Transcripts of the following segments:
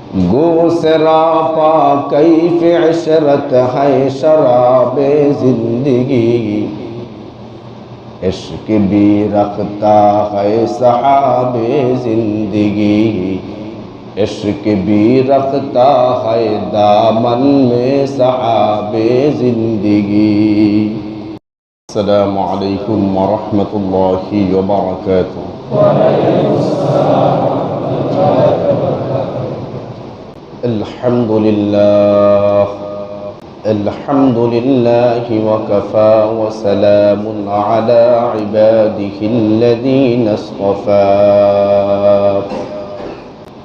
गो सरापा कैफ इशरत है शराबे जिंदगी, इश्क भी रखता है सहाबे जिंदगी, इश्क भी रखता है दामन में सहाबे जिंदगी। अस्सलामु अलैकुम व रहमतुल्लाहि व बरकातुहू। अल्हम्दुलिल्लाह अल्हम्दुलिल्लाहि व कफ़ा व सलामुन अला इबादिहिल्लज़ीना इस्तफ़ा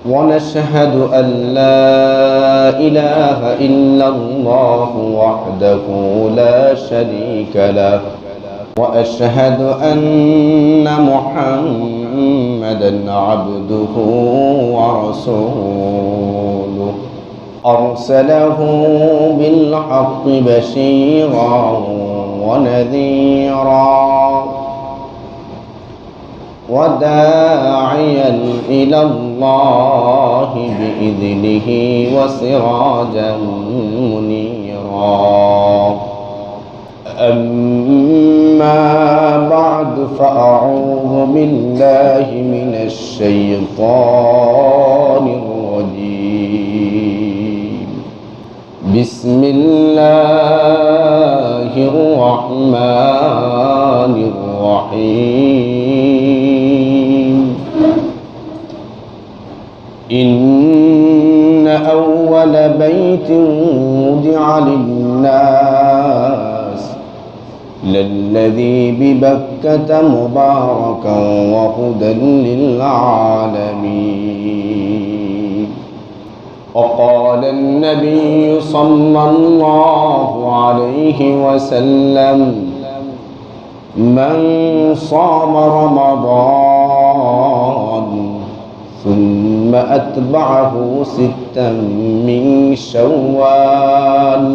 व नशहदु अन ला इलाहा इल्लल्लाहु वहदहु ला शरीका लहु व अशहदु अन्न मुहम्मदन अब्दुहु व रसूलुहु अरसलहु बिल्हक़्क़ि बशीरन व नज़ीरा व दाइयन इलल्लाहि बिइज़निहि व सिराजन मुनीरा। अम्मा बअद फ़अऊज़ु बिल्लाहि मिनश शैतानिर रजीम। बिस्मिल्लाहिर रहमानिर रहीम। इन्न अव्वल बैतिन वुदिअ लिन्नास लल्लज़ी बिबक्कत मुबारकन व हुदन लिल्आलमीन। वक़ाल अन्नबिय्यु सल्लल्लाहु अलैहि वसल्लम मन साम रमज़ान सुम्म अत्बअहु सित्तन मिन शव्वाल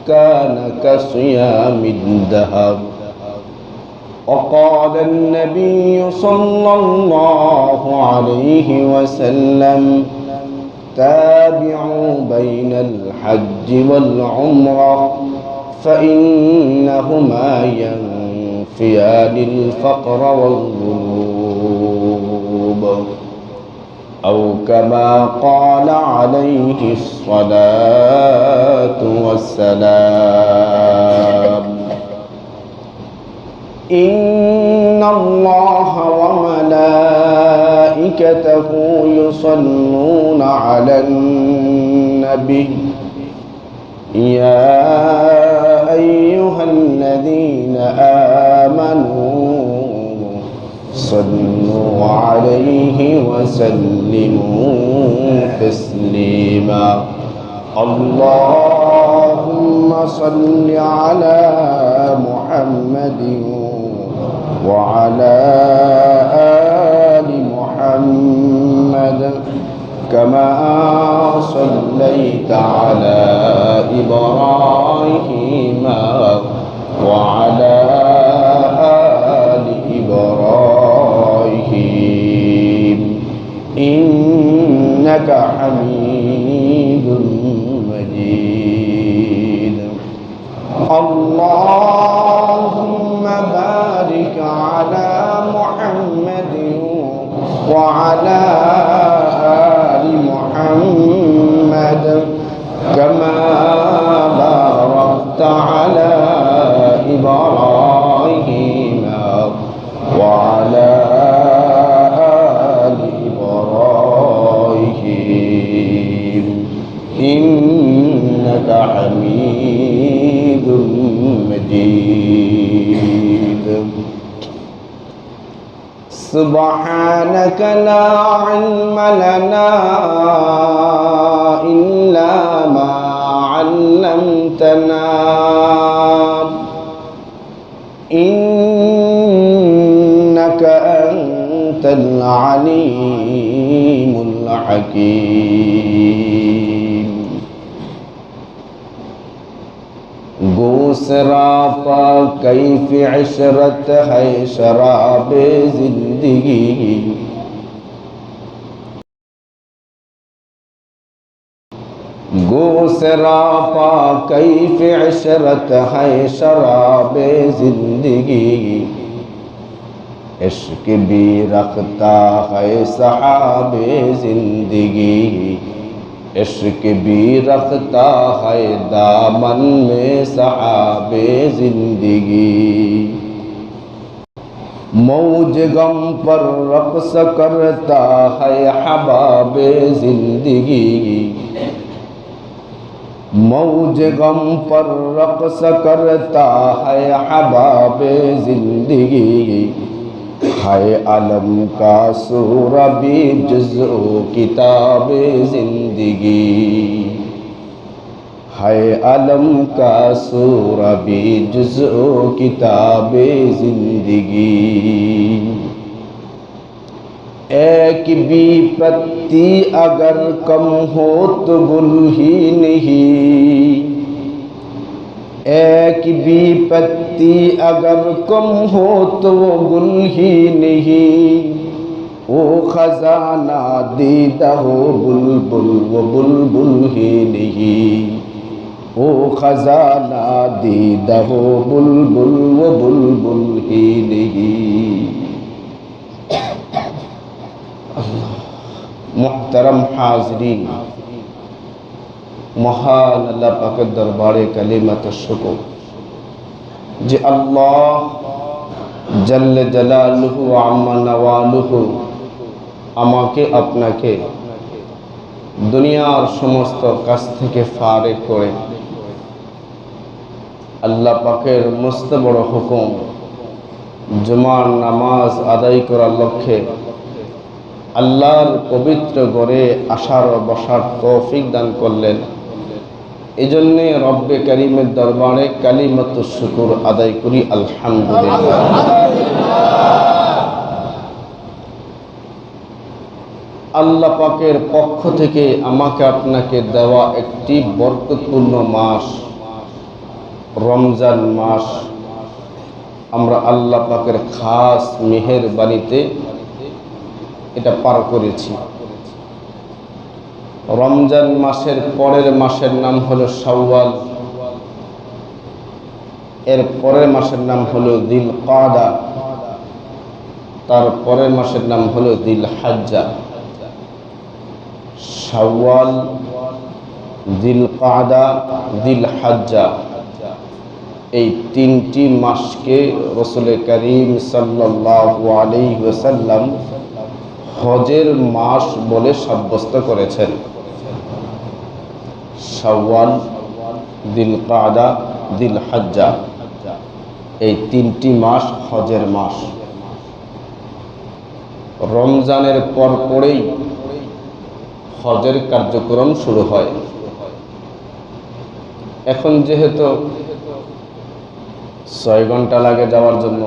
कान कसियामिद दहर। वक़ाल अन्नबिय्यु सल्लल्लाहु अलैहि वसल्लम ताबिउ बैनल हज्ज वल उम्रह फ़इन्नहुमा यनफ़ियानिल फ़क़्र वल ज़ुनूब। औ कमा क़ाल अलैहि अस्सलातु वस्सलाम। इन्नल्लाह व मलाइकतहु युसल्लूना अलन नबी या अय्युहल्लज़ीना आमनू सल्लु अलैहि वसल्लिमू तस्लीमा। अल्लाहुम्मा सल्लि अला मुहम्मदिन व अला आलि मुहम्मद कमा सल्लैता अला इब्राहीम व अला इन्नका हमीदुम मजीद। अल्लाहुम्मा बारिक अला मुहम्मदिन व अला आलि मुहम्मद कमा बारकता अला इब्राहीम व अला इन्नका हमीदुम मजीद। सुब्हानक ला इल्म लना इल्ला मा अल्लमतना इन्नका अंतल अलीमुल हकीम। गो सरापा कैफ इशरत है शराबे जिंदगी, गो सरापा कैफ इशरत है शराबे जिंदगी, इश्क भी रखता है सहाबे जिंदगी, इश्क भी रखता है दामन में सहाबे जिंदगी। मौज गम पर रक़्स करता है हबाबे जिंदगी, मौज गम पर रक़्स करता है हबाबे जिंदगी, है अलम का सूरा भी जुज़्ओ किताबे जिंदगी, है अलम का सूरा भी जुज़्ओ किताबे जिंदगी। एक भी पत्ती अगर कम हो तो गुल ही नहीं, एक भी पत्ती अगर कम हो तो वो गुल ही नहीं, वो खजाना दीदा हो बुलबुल वो बुलबुल ही नहीं, वो खजाना दीदा हो बुलबुल वो बुलबुल ही नहीं। मुहतरम हाज़रीन, महान अल्लाह पाकेर दरबारे कलिमत शुक्र जे अल्लाह जल्ले जलालुहु अम्मा नवालुहु আমাকে আপনাকে দুনিয়ার সমস্ত কাজ থেকে ফারেক করে আল্লাহ পাকের মস্ত বড় হুকুম জুমার নামাজ আদায় করার লক্ষ্যে আল্লাহর পবিত্র ঘরে আসার ও বসার তৌফিক দান করলেন। এজন্য রব্বে কারীমের দরবারে কালিমাতুশ শুকর আদায় করি আলহামদুলিল্লাহ। আল্লাহ পাকের পক্ষ থেকে আমাকে আপনাকে দেওয়া একটি বরকতপূর্ণ মাস রমজান মাস, আমরা আল্লাহ পাকের খাস মেহেরবানিতে এটা পার করেছি। রমজান মাসের পরের মাসের নাম হলো শাওয়াল, এর পরের মাসের নাম হলো দিল কাদা, তার পরের মাসের নাম হলো দিল হাজ্জা। শাওয়াল, দিল কাদা, দিল হাজ্জা, এই তিনটি মাসকে রাসূল করিম সাল্লাল্লাহু আলাইহি ওয়াসাল্লাম হজের মাস বলে সাব্যস্ত করেছেন। শাওয়াল, দিল কাদা, দিল হাজ্জা, এই তিনটি মাস হজের মাস। রমজানের পর পরেই হজের কার্যক্রম শুরু হয়। এখন যেহেতু 6 ঘন্টা লাগে যাওয়ার জন্য,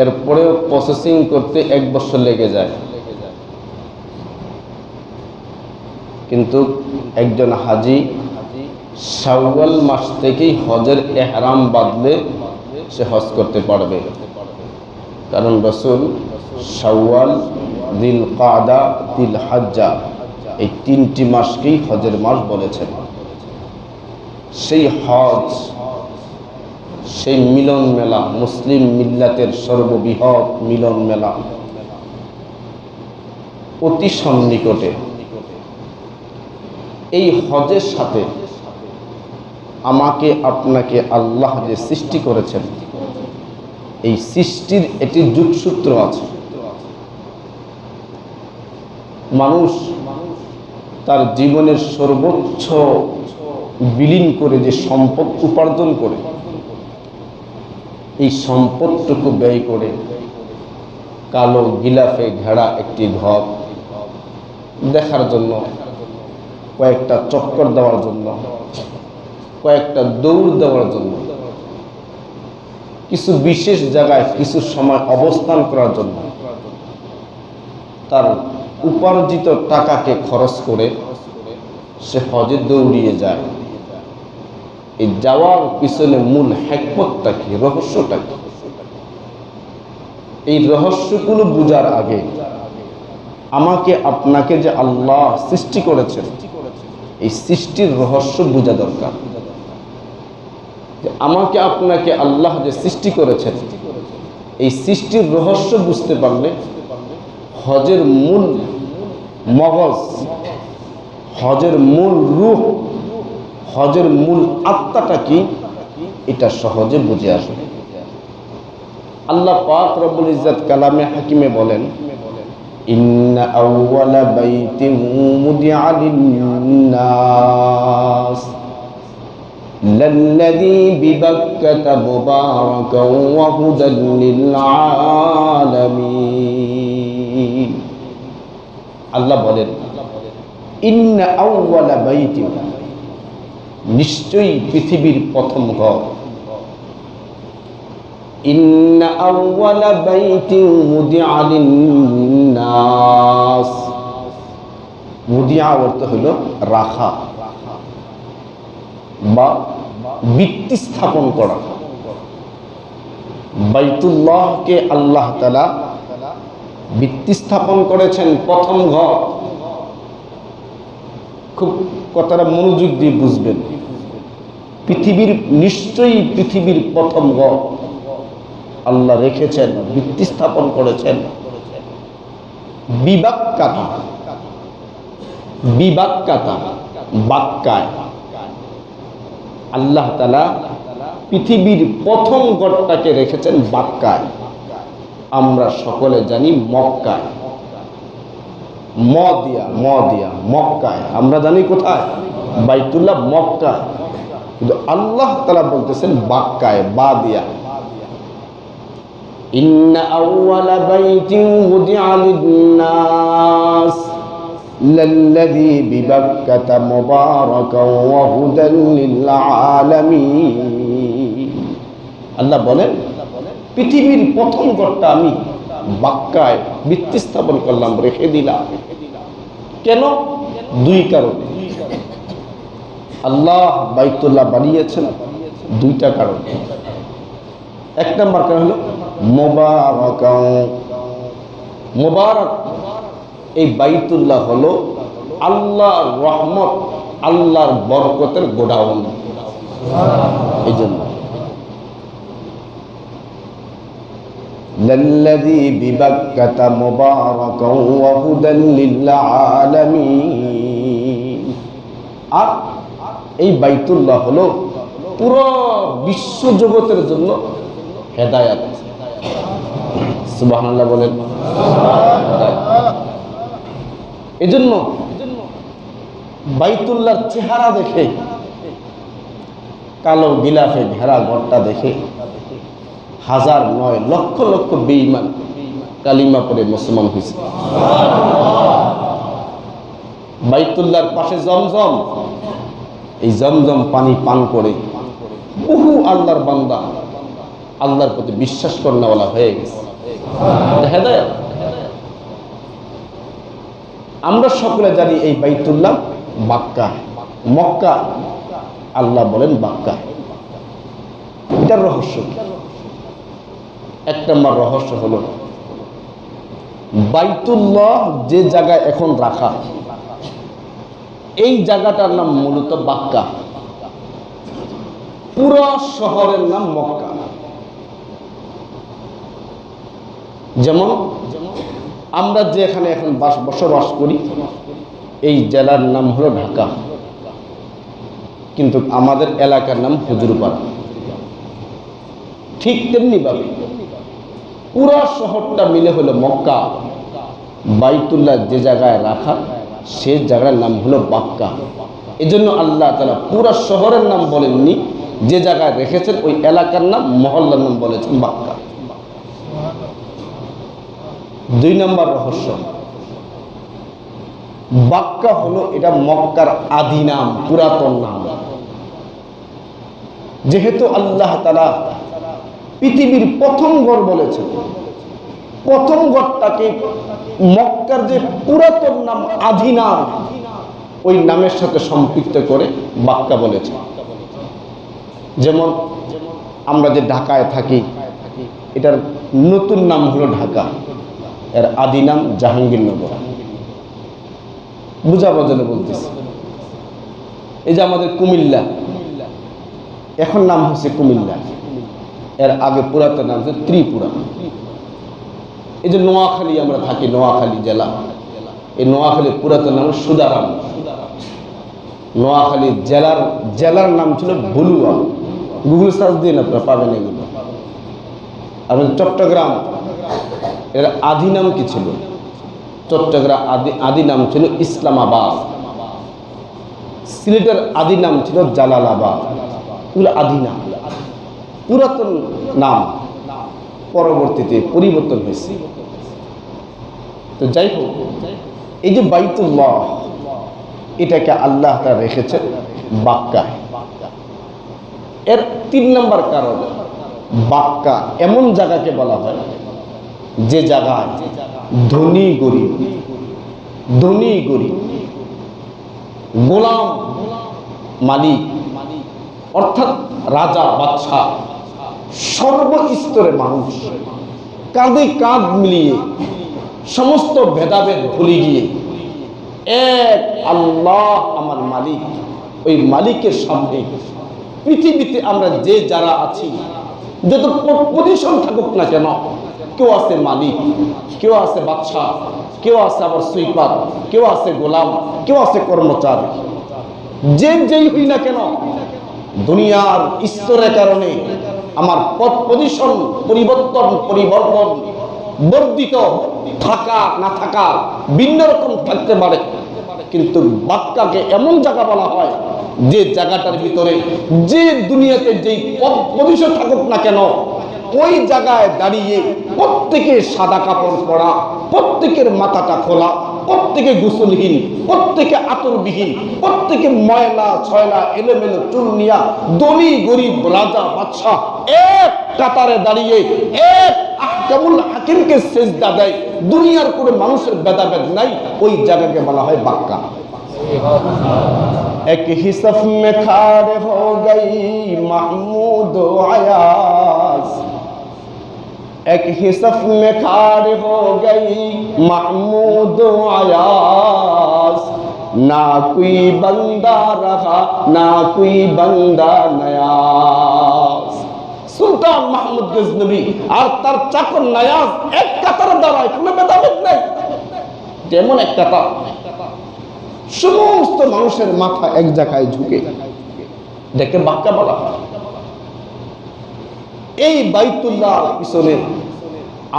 এরপরেও প্রসেসিং করতে 1 বছর লেগে যায়, কিন্তু একজন হাজি শাওয়াল মাস থেকেই হজের ইহরাম বাঁধলে সে হজ করতে পারবে, কারণ রাসূল শাওয়াল, দিল কাদা, দিল হাজ্জা এই তিনটি মাসকেই হজের মাস বলেছেন। সেই হজ, সেই মিলন মেলা, মুসলিম মিল্লাতের সর্ববৃহৎ মিলন মেলা অতি সন্নিকটে। এই হজের সাথে আমাকে আপনাকে আল্লাহ যে সৃষ্টি করেছেন, এই সৃষ্টির একটি যুগসূত্র আছে। মানুষ তার জীবনের সর্বোচ্চ বিলীন করে যে সম্পদ উপার্জন করে, এই সম্পদটুকু ব্যয় করে কালো গিলাফে ঘেরা একটি ঘর দেখার জন্য, কয়েকটা চক্কর দেওয়ার জন্য, কয়েকটা দৌড় দেওয়ার জন্য, কিছু বিশেষ জায়গায় কিছু সময় অবস্থান করার জন্য তার উপার্জিত টাকাকে খরচ করে সে হজে দৌড়িয়ে যায়। এই যাওয়ার পিছনে মূল হিকমতটা কি, রহস্যটা কি? এই রহস্যগুলো বোঝার আগে আমাকে আপনাকে যে আল্লাহ সৃষ্টি করেছেন, এই সৃষ্টির রহস্য বোঝা দরকার। যে আমাকে আপনাকে আল্লাহ যে সৃষ্টি করেছেন, এই সৃষ্টির রহস্য বুঝতে পারলে হজের মূল মগজ, হজের মূল রূহ, হজের মূল আত্মাটা কি, এটা সহজে বুঝে আসবে। আল্লাহ পাক রব্বুল ইজ্জত কালামে হাকিমে বলেন, ইন্না আউওয়ালা বাইতিন মুদিআ লিন-নাস লাল্লাযী বিবাক্কাতা মুবারাকান ওয়া হুদাল লিল-আলামিন। আল্লাহ বলেন, ইন্না আউওয়ালা বাইতিন, নিশ্চয়ই পৃথিবীর প্রথম ঘর। ইন্না আউওয়ালা বাইতিন মুদিআ লিন-নাস, মুদিআ অর্থ হলো রাখা বা ভিত্তি স্থাপন করা। বাইতুল্লাহকে আল্লাহ তাআলা ভিত্তি স্থাপন করেছেন, প্রথম ঘর। খুব কথাটা মনোযোগ দিয়ে বুঝবেন। পৃথিবীর নিশ্চয়ই পৃথিবীর প্রথম ঘর আল্লাহ রেখেছেন, ভিত্তি স্থাপন করেছেন বিবাক্কাতা, বিবাক্কাতা বাক্কায়। আল্লাহ তাআলা পৃথিবীর প্রথম ঘরটাকে রেখেছেন বাক্কায়। আমরা সকলে জানি মক্কায়, ম দিয়া মক্কায়। আমরা জানি কোথায়, বাইতুল্লাহ মক্কায়, কিন্তু আল্লাহ তাআলা বলতেছেন বাক্কায়, বা দিয়া। ইন্না আউওয়ালা বাইতিন মুদিআ লিন-নাস লাল্লাযী বিবাক্কাতা মুবারাকান ওয়া হুদাল লিল-আলামিন। আল্লাহ বলেন, পৃথিবীর প্রথম ঘরটা আমি বাক্কায় ভিত্তি স্থাপন করলাম, রেখে দিলাম। কেন? দুই কারণে। আল্লাহ বাইতুল্লাহ বানিয়েছেন দুইটা কারণ। এক নম্বর কারণ হলো মুবারাকান, মুবারক। এই বাইতুল্লাহ হলো আল্লাহর রহমত, আল্লাহর বরকতের গোডাউন। এই জন্য লাল্লাযী বিবাক্কাতা মুবারাকান ওয়া হুদাল লিল-আলামিন। আর এই বাইতুল্লাহ হলো পুরো বিশ্ব জগতের জন্য হেদায়েত। সুবহানাল্লাহ বলেন। এজন্য বাইতুল্লাহর চেহারা দেখে, কালো গিলাফে ঘেরা ঘরটা দেখে হাজার নয় লক্ষ লক্ষ বেঈমান কালিমা পড়ে মুসলমান হয়েছে। বাইতুল্লাহর পাশে জমজম, এই জমজম পানি পান করে বহু আল্লাহর বান্দা আল্লাহর প্রতি বিশ্বাস করনেওয়ালা হয়ে গেছে। হেদায়েত। আমরা সকলে জানি এই বাইতুল্লাহ বাক্কা, মক্কা। আল্লাহ বলেন বাক্কা। এটার রহস্য, এক নম্বর রহস্য হলো বাইতুল্লাহ যে জায়গায় এখন রাখা, এই জায়গাটার নাম মূলত বাক্কা। পুরো শহরের নাম মক্কা। যেমন আমরা যে এখানে এখন বসবাস করি, এই জেলার নাম হলো ঢাকা, কিন্তু আমাদের এলাকার নাম হুজুরপাড়া। ঠিক তেমনি ভাবে পুরো শহরটা মিলে হলো মক্কা। বাইতুল্লাহ যে জায়গায় রাখা, সে জায়গার নাম হলো বাক্কা। এজন্য আল্লাহ তাআলা পুরো শহরের নাম বলেননি, যে জায়গায় রেখেছেন ওই এলাকার নাম, মহল্লার নাম বলেছেন বাক্কা। দুই নম্বর রহস্য, বাক্কা হলো এটা মক্কার আদি নাম, পুরাতন নাম। যেহেতু আল্লাহ তাআলা পৃথিবীর প্রথম ঘর বলেছেন, প্রথম ঘরটাকে মক্কার যে পুরাতন নাম, আদি নাম, ওই নামের সাথে সম্পৃক্ত করে বাক্কা বলেছে। যেমন আমরা যে ঢাকায় থাকি, এটার নতুন নাম হলো ঢাকা, এর আদি নাম জাহাঙ্গীরনগর। বুঝাবার জন্য বলতেছি। এই যে আমাদের কুমিল্লা, এখন নাম হচ্ছে কুমিল্লা, এর আগে পুরাতন নাম হচ্ছে ত্রিপুরা। এই যে নোয়াখালী আমরা থাকি, নোয়াখালী জেলা, এই নোয়াখালীর পুরাতন নাম সুদারাম। নোয়াখালী জেলার নাম ছিল ভুলুয়া। গুগল সার্চ দিন আপনারা পাবেন এগুলো। আর চট্টগ্রাম, এর আদি নাম কি ছিল? চট্টগ্রাম আদি নাম ছিল ইসলামাবাদ। সিলেটের আদি নাম ছিল জালালাবাদ। এগুলো আদি নাম, পুরাতন নাম, পরবর্তীতে পরিবর্তন হয়েছে। তো যাই হোক, এই যে বাইতুল্লাহ, এটাকে আল্লাহ তাআলা রেখেছেন বাক্কায়। এর 3 নম্বর কারণ, বাক্কা এমন জায়গাকে বলা হয় যে জায়গায় ধনী গরিব, গোলাম মালিক, অর্থাৎ রাজা বাদশাহ, সর্বস্তরের মানুষ কাঁধে কাঁধ মিলিয়ে সমস্ত ভেদাভেদ ভুলে গিয়ে এক আল্লাহ আমার মালিক, ওই মালিকের সামনে পৃথিবীতে আমরা যে যারা আছি, যত পজিশন থাকুক না কেন, কেউ আছে মালিক, কেউ আছে বাদশাহ, কেউ আছে আবার সুইপার, কেউ আছে গোলাম, কেউ আছে কর্মচারী, যেই হই না কেন, দুনিয়ার স্তরের কারণে আমার পজিশন পরিবর্তন বর্ধিত থাকা না থাকা ভিন্ন রকম থাকতে পারে, কিন্তু বাক্কাকে এমন জায়গা বলা হয় যে জায়গাটার ভিতরে যে দুনিয়াতে যেই পজিশন থাকুক না কেন, ওই জায়গায় দাঁড়িয়ে প্রত্যেকে সাদা কাপড় পরা, প্রত্যেকের মাথাটা খোলা, প্রত্যেকে গোসলহীন, প্রত্যেকে আতরবিহীন, প্রত্যেকে ময়লা ছয়লা এলোমেলো চুল নিয়া, ধনী গরিব রাজা বাদশাহ এক কাতারে দাঁড়িয়ে এক আহকামুল হাকিমকে সেজদা দেয়। দুনিয়ার কোনো মানুষের ভেদাভেদ নাই, ওই জায়গাকে বলা হয় বাক্কা। एक ही सफ में खड़े हो गई महमूद अयाज, एक ही सफ में खड़े हो गई महमूद अयाज, ना कोई बंदा रहा ना कोई बंदा नयाज। সুলতান মাহমুদ গজনবী আর তার চাকর নয়াজ এক কাতারে দাঁড়ায়, কোনো ভেদাভেদ নেই। যেমন এক কাতার, সমস্ত মানুষের মাথা এক জায়গায় ঝুঁকে, দেখে বাক্কা বলা হয়। এই বাইতুল্লাহর পিছনে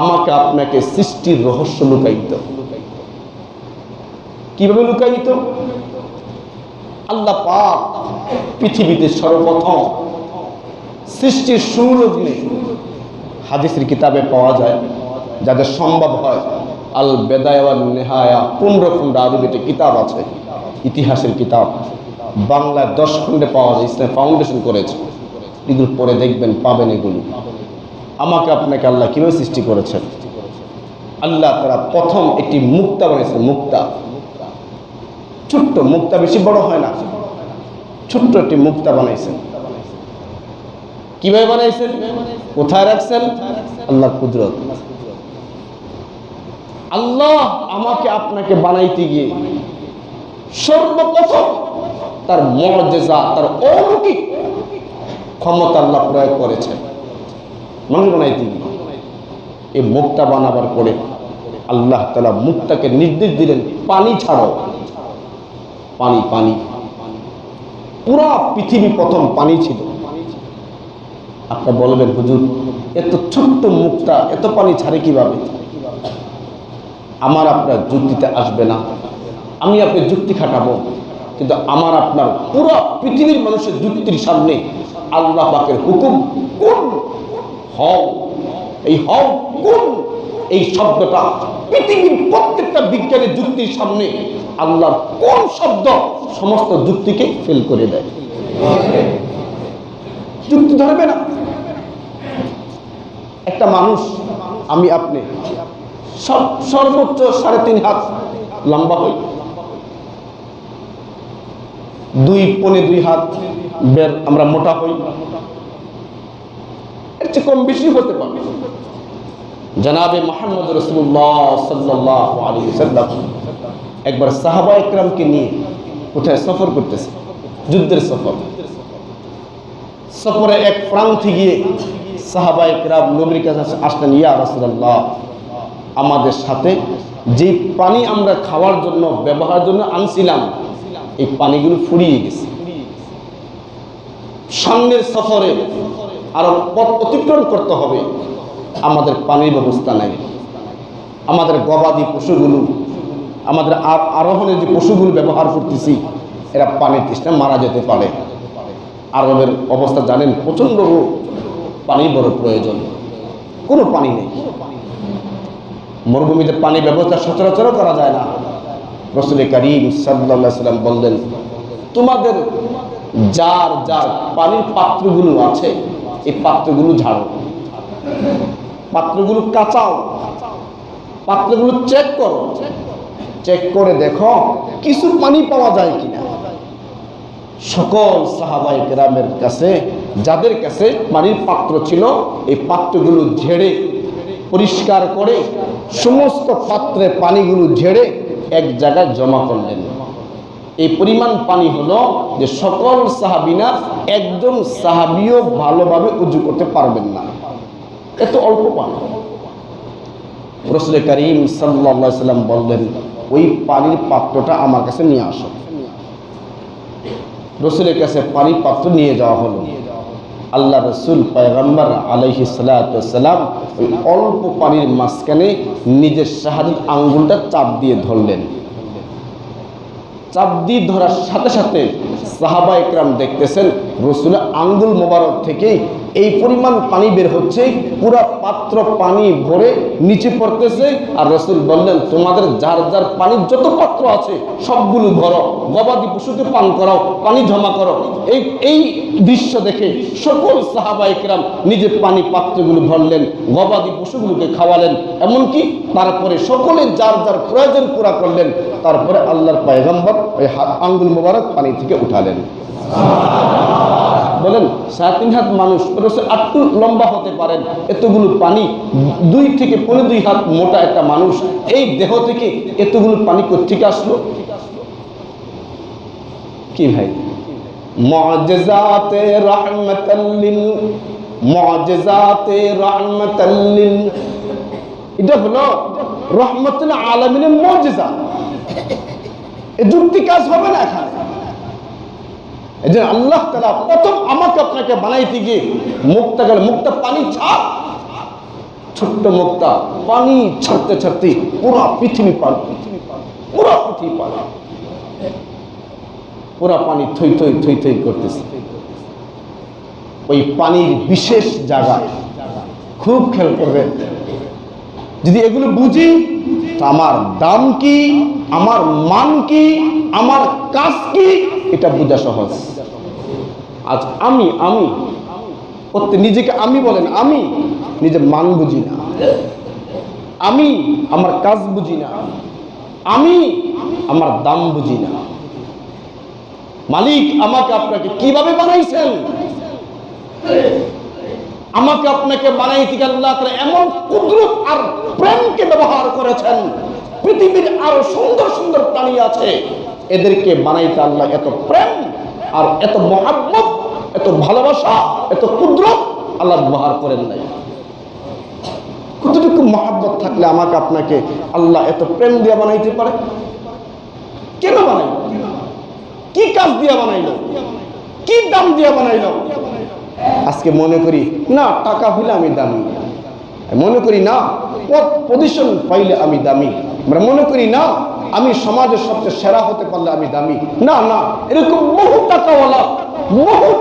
আমাকে আপনাকে সৃষ্টির রহস্য লুকায়িত। কিভাবে লুকায়িত? আল্লাহ পাক পৃথিবীতে সর্বপ্রথম সৃষ্টির সুলগ্নে, হাদিসের কিতাবে পাওয়া যায়, যাদের সম্ভব হয় আল বেদায়া ওয়ান নেহায়া 15 খণ্ড আরবিতে কিতাব আছে, ইতিহাসের কিতাব, বাংলায় 10 খণ্ডে পাওয়া যায়, ইসলাম ফাউন্ডেশন করেছে। এগুলো পরে দেখবেন, পাবেন এগুলো। আমাকে আপনাকে আল্লাহ কিভাবে সৃষ্টি করেছেন? আল্লাহ তারা প্রথম একটি মুক্তা বানিয়েছেন। মুক্তা, ছোট্ট মুক্তা, বেশি বড় হয় না, ছোট্ট একটি মুক্তা বানাইছেন। কিভাবে বানাইছেন? কোথায় রাখছেন? আল্লাহর কুদরত। আল্লাহ আমাকে আপনাকে বানাইতে গিয়ে সর্বপ্রথম তার মুআজিজা, তার অলৌকিক ক্ষমতা আল্লাহ প্রয়োগ করেছেন মানুষ বানাইতে গিয়ে। এই মুক্তা বানাবার পরে আল্লাহ তাআলা মুক্তাকে নির্দেশ দিলেন, পানি ছাড়ো, পানি পানি। পুরা পৃথিবী প্রথম পানি ছিল। আপনারা বলবেন, হুজুর এত ছোট্ট মুক্তা এত পানি ছাড়ে কিভাবে? আমার আপনার যুক্তিতে আসবে না, আমি আপনি যুক্তি খাটাবো, কিন্তু আমার আপনার পুরো পৃথিবীর মানুষের যুক্তির সামনে আল্লাহ পাকের হুকুম কোন হও, এই হও কোন, এই শব্দটা পৃথিবীর প্রত্যেকটা বিজ্ঞানের যুক্তির সামনে আল্লাহর কোন শব্দ সমস্ত যুক্তিকে ফেল করে দেয়। যুক্তি ধরবে না। একটা মানুষ, আমি আপনি সর্বোচ্চ 3.5 হাত লম্বা হই, 2.25 হাত আমরা মোটা হই, এর চেয়ে কম বেশি হতে পারে। জনাবে মুহাম্মদ রাসূলুল্লাহ সাল্লাল্লাহু আলাইহি ওয়াসাল্লাম একবার সাহাবা ইকরামকে নিয়ে কোথায় সফর করতেছে। যুদ্ধের সফর। সফরে এক প্রান্তে গিয়ে সাহাবায়ে কেরাম নবীর কাছে আসলেন, ইয়া রাসূলুল্লাহ, আমাদের সাথে যে পানি আমরা খাওয়ার জন্য ব্যবহারের জন্য আনছিলাম এই পানিগুলো ফুরিয়ে গেছে। সামনের সফরে আরো পথ অতিক্রম করতে হবে, আমাদের পানির ব্যবস্থা নাই। আমাদের গবাদি পশুগুলো, আমাদের আরোহণের যে পশুগুলো ব্যবহার করতেছি এরা পানির তৃষ্ণা মারা যেতে পারে। আরবের অবস্থা জানেন, প্রচন্ড পানির বড় প্রয়োজন, কোনো পানি নেই। মরুভূমিতে পানি ব্যবস্থা সচরাচর করা যায় না। রাসূল কারীম সাল্লাল্লাহু আলাইহি ওয়াসাল্লাম বললেন, তোমাদের যার যার পানির পাত্রগুলো আছে এই পাত্রগুলো ঝাড়ো, পাত্রগুলো কাচাও, পাত্রগুলো চেক করো, চেক করে দেখো কিছু পানি পাওয়া যায় কিনা। সকল সাহাবায়ে কেরামের কাছে যাদের কাছে পানির পাত্র ছিল এই পাত্রগুলো ঝেড়ে পরিষ্কার করে সমস্ত পাত্রে পানিগুলো ঝেড়ে এক জায়গায় জমা করলেন। এই পরিমাণ পানি হলো যে সকল সাহাবীরা একজন সাহাবীও ভালোভাবে উযু করতে পারবেন না, এত অল্প পানি। রাসূল কারীম সাল্লাল্লাহু আলাইহি ওয়াসাল্লাম বললেন, ওই পানির পাত্রটা আমার কাছে নিয়ে আসো। রাসূলের কাছে পানির পাত্র নিয়ে যাওয়া হলো। আল্লাহ রাসূল পয়গম্বর আলাইহিস সালাতু ওয়াস সালাম ওই অল্প পানির মাঝখানে নিজের শাহাদাত আঙ্গুলটা চাপ দিয়ে ধরলেন। চাপ দিয়ে ধরার সাথে সাথে সাহাবায়ে কেরাম দেখতেছেন রাসূলের আঙ্গুল মোবারক থেকে এই পরিমাণ পানি বের হচ্ছে, পুরো পাত্র পানি ভরে নিচে পড়তেছে। আর রাসূল বললেন, তোমাদের যার যার পানির যত পাত্র আছে সবগুলো ভরো, গবাদি পশুকে পান করাও, পানি জমা করো। এই দৃশ্য দেখে সকল সাহাবায়ে কেরাম নিজের পানি পাত্রগুলো ভরলেন, গবাদি পশুগুলোকে খাওয়ালেন, এমনকি তারপরে সকলে যার যার প্রয়োজন পুরা করলেন। তারপরে আল্লাহর পয়গম্বর ওই আঙ্গুল মোবারক পানি থেকে উঠালেন। বলেন 3.5 হাত মানুষ একটু লম্বা হতে পারেন, এতগুলো পানি 2 থেকে 2.5 হাত মোটা একটা মানুষ, এই দেহ থেকে এতগুলো পানি কোত্থেকে আসলো? কি ভাই, মুআজিজাতে রাহমাতাল লিল মুআজিজাতে রাহমাতাল লিল, এটা হলো রহমাতুল আলামিনের মুআজিজা। এই যুক্তি কাজ হবে না এখানে। এই যে আল্লাহ তাআলা প্রথম আমাকে আপনাকে বানাইতে গিয়ে মুক্তা গেল, মুক্তা পানি ছাড়, ছোট্ট মুক্তা পানি ছাড়তে ছাড়তে পুরা পৃথিবী পানি, পুরা পৃথিবী পানি, পুরা পানি থই থই থই থই করতেছে। ওই পানির বিশেষ জায়গা খুব খেয়াল করবেন। যদি এগুলো বুঝি তো আমার দাম কি, আমার মান কি, আমার কাজ কি, এটা বোঝা সহজ। আজ আমি নিজেকে আমি বলেন, আমি নিজের মান বুঝি না, আমি আমার কাজ বুঝি না, আমি আমার দাম বুঝি না। মালিক আমাকে আপনাকে কিভাবে বানাইছেন? আমাকে আপনাকে বানাইতে গিয়ে আল্লাহ তাআলা এমন কুদরত আর প্রেমকে ব্যবহার করেছেন। পৃথিবীর আরো সুন্দর সুন্দর প্রাণী আছে, এদেরকে বানাইতে আল্লাহ এত প্রেম আর এত মহব্বত, এত ভালোবাসা, এত কুদরত আল্লাহ ব্যবহার করেন নাই। কতটুকু মহব্বত থাকলে আমাকে আপনাকে আল্লাহ এত প্রেম দিয়ে বানাইতে পারে? কেন বানাইল? কি কাজ দিয়ে বানাইল? কি দাম দিয়ে বানাইল? আজকে মনে করি না টাকা হইলে আমি দামি, মনে করি না পদ পজিশন পাইলে আমি দামি, আমরা মনে করি না আমি সমাজের সবচেয়ে সেরা হতে পারলে আমি দামি। না না, এরকম বহু